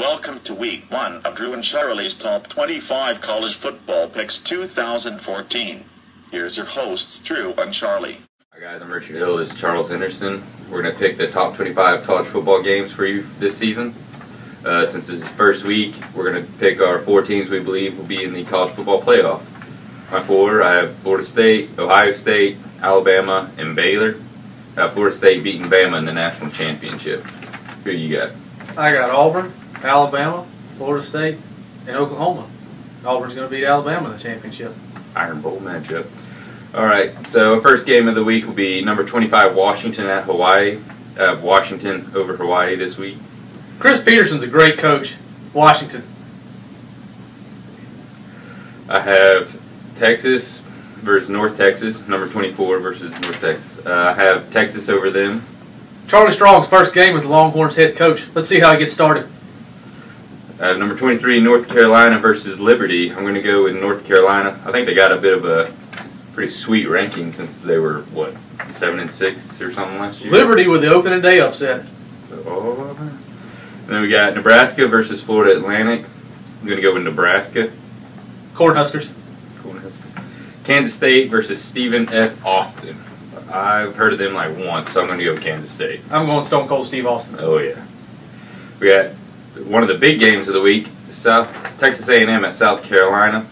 Welcome to week 1 of Drew and Charlie's Top 25 College Football Picks 2014. Here's your hosts, Drew and Charlie. Hi guys, I'm Richard Hill. This is Charles Henderson. We're going to pick the top 25 college football games for you this season. Since this is the first week, we're going to pick our 4 teams we believe will be in the college football playoff. My 4, I have Florida State, Ohio State, Alabama, and Baylor. I have Florida State beating Bama in the national championship. Who you got? I got Auburn, Alabama, Florida State, and Oklahoma. Auburn's going to beat Alabama in the championship. Iron Bowl matchup. Alright, so first game of the week will be number 25 Washington at Hawaii. Washington over Hawaii this week. Chris Peterson's a great coach. Washington. I have Texas versus North Texas, number 24 versus North Texas. I have Texas over them. Charlie Strong's first game as the Longhorns head coach. Let's see how he gets started. I have number 23 North Carolina versus Liberty. I'm going to go with North Carolina. I think they got a bit of a pretty sweet ranking since they were, what, 7-6 or something last year? Liberty with the opening day upset. Oh. And then we got Nebraska versus Florida Atlantic. I'm going to go with Nebraska. Cornhuskers. Kansas State versus Stephen F. Austin. I've heard of them like once, so I'm going to go with Kansas State. I'm going Stone Cold Steve Austin. Oh, yeah. We got one of the big games of the week, Texas A&M at South Carolina.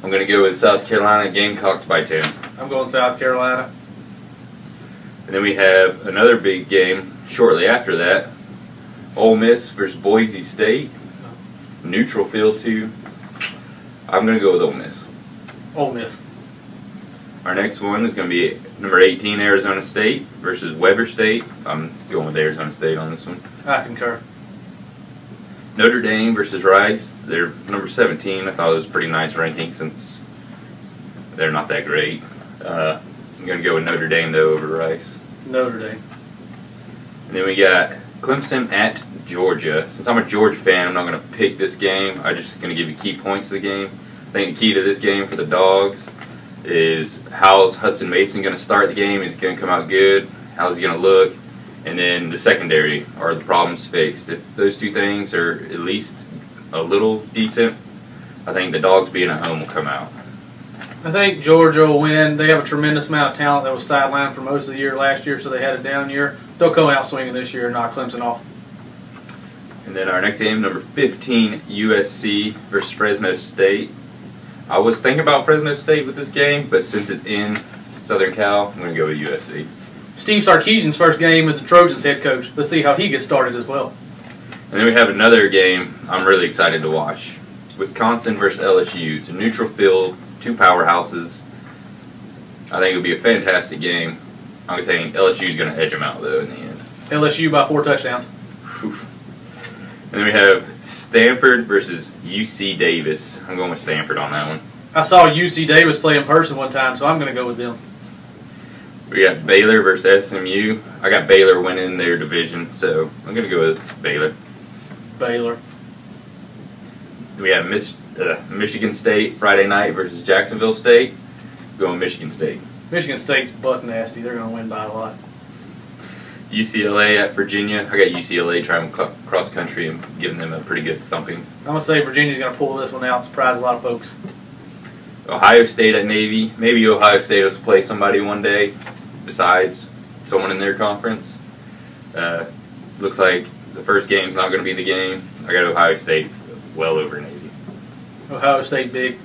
I'm going to go with South Carolina Gamecocks by 10. I'm going South Carolina. And then we have another big game shortly after that. Ole Miss versus Boise State. Neutral field too. I'm going to go with Ole Miss. Ole Miss. Our next one is going to be number 18 Arizona State versus Weber State. I'm going with Arizona State on this one. I concur. Notre Dame versus Rice. They're number 17. I thought it was a pretty nice ranking since they're not that great. I'm going to go with Notre Dame though over Rice. Notre Dame. And then we got Clemson at Georgia. Since I'm a Georgia fan, I'm not going to pick this game. I'm just going to give you key points of the game. I think the key to this game for the Dogs is how's Hudson Mason going to start the game? Is he going to come out good? How's he going to look? And then the secondary, are the problems fixed? If those two things are at least a little decent, I think the Dogs being at home will come out. I think Georgia will win. They have a tremendous amount of talent that was sidelined for most of the year last year, so they had a down year. They'll come out swinging this year and knock Clemson off. And then our next game, number 15 USC versus Fresno State. I was thinking about Fresno State with this game, but since it's in Southern Cal, I'm going to go with USC. Steve Sarkisian's first game as the Trojans head coach. Let's see how he gets started as well. And then we have another game I'm really excited to watch. Wisconsin versus LSU. It's a neutral field, 2 powerhouses. I think it'll be a fantastic game. I think LSU's going to edge them out, though, in the end. LSU by 4 touchdowns. Whew. And then we have Stanford versus UC Davis. I'm going with Stanford on that one. I saw UC Davis play in person one time, so I'm going to go with them. We got Baylor versus SMU. I got Baylor winning their division, so I'm going to go with Baylor. Baylor. We have Michigan State Friday night versus Jacksonville State. Going Michigan State. Michigan State's butt nasty. They're going to win by a lot. UCLA at Virginia. I got UCLA trying cross country and giving them a pretty good thumping. I'm going to say Virginia's going to pull this one out and surprise a lot of folks. Ohio State at Navy. Maybe Ohio State will play somebody one day besides someone in their conference. Looks like the first game's not going to be the game. I got Ohio State well over Navy. Ohio State big.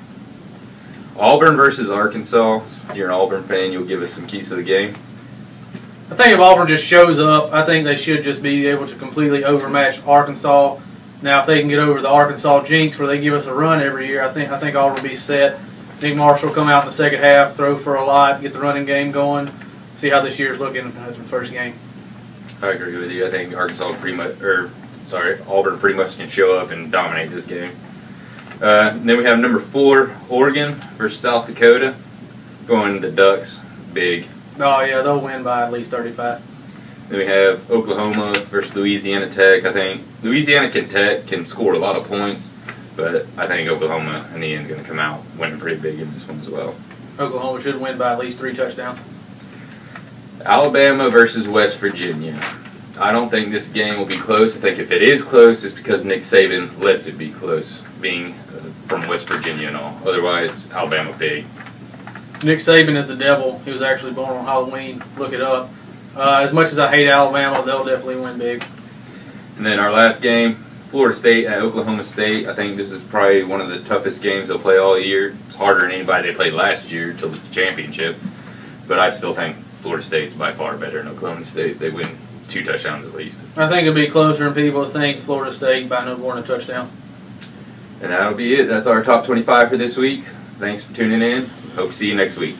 Auburn versus Arkansas. If you're an Auburn fan, you'll give us some keys to the game. I think if Auburn just shows up, I think they should just be able to completely overmatch Arkansas. Now, if they can get over the Arkansas jinx where they give us a run every year, I think Auburn will be set. Nick Marshall will come out in the second half, throw for a lot, get the running game going. See how this year's looking as the first game. I agree with you. I think Auburn pretty much can show up and dominate this game. Then we have number 4, Oregon versus South Dakota. Going the Ducks, big. Oh, yeah, they'll win by at least 35. Then we have Oklahoma versus Louisiana Tech. I think Louisiana Tech can score a lot of points, but I think Oklahoma in the end is going to come out winning pretty big in this one as well. Oklahoma should win by at least 3 touchdowns. Alabama versus West Virginia. I don't think this game will be close. I think if it is close, it's because Nick Saban lets it be close, being from West Virginia and all. Otherwise, Alabama big. Nick Saban is the devil. He was actually born on Halloween. Look it up. As much as I hate Alabama, they'll definitely win big. And then our last game, Florida State at Oklahoma State. I think this is probably one of the toughest games they'll play all year. It's harder than anybody they played last year to the championship. But I still think Florida State's by far better than Oklahoma State. They win 2 touchdowns at least. I think it'll be closer than people think. Florida State by no more than a touchdown. And that'll be it. That's our top 25 for this week. Thanks for tuning in. Hope to see you next week.